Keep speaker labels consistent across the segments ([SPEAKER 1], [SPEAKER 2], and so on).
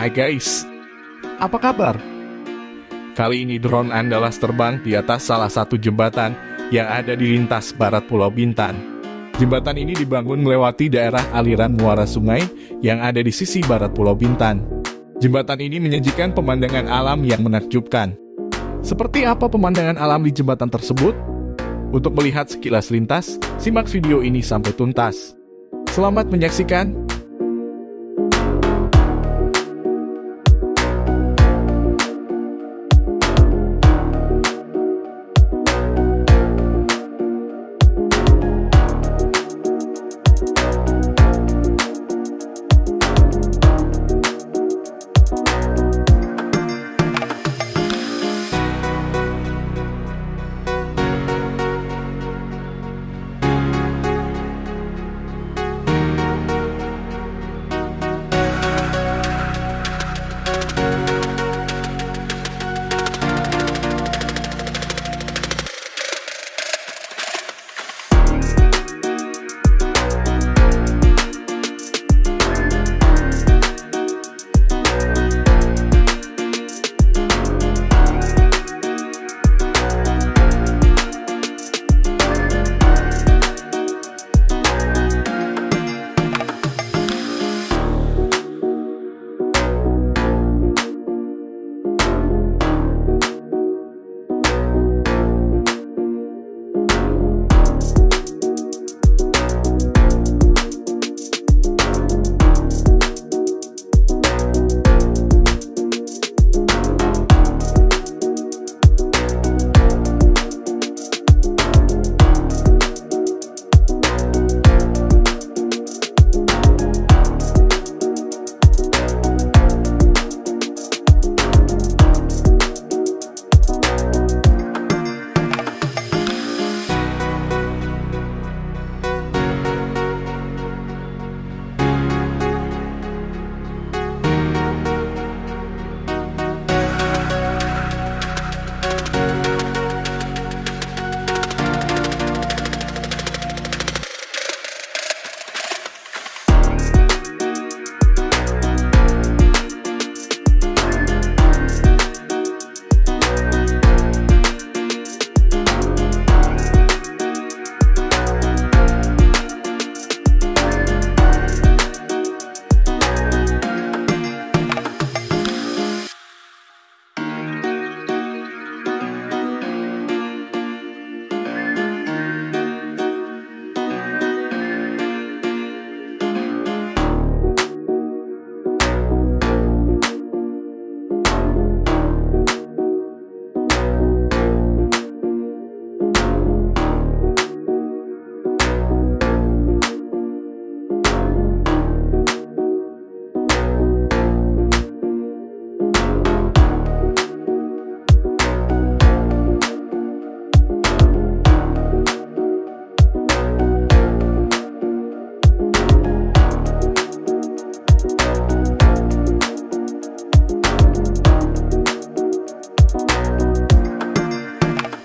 [SPEAKER 1] Hai guys, apa kabar? Kali ini drone Andalas terbang di atas salah satu jembatan yang ada di lintas barat Pulau Bintan. Jembatan ini dibangun melewati daerah aliran muara sungai yang ada di sisi barat Pulau Bintan. Jembatan ini menyajikan pemandangan alam yang menakjubkan. Seperti apa pemandangan alam di jembatan tersebut? Untuk melihat sekilas lintas, simak video ini sampai tuntas. Selamat menyaksikan.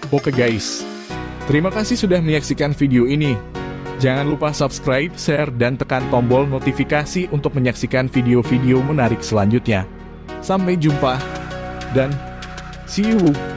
[SPEAKER 1] Oke guys, terima kasih sudah menyaksikan video ini. Jangan lupa subscribe, share, dan tekan tombol notifikasi untuk menyaksikan video-video menarik selanjutnya. Sampai jumpa, dan see you!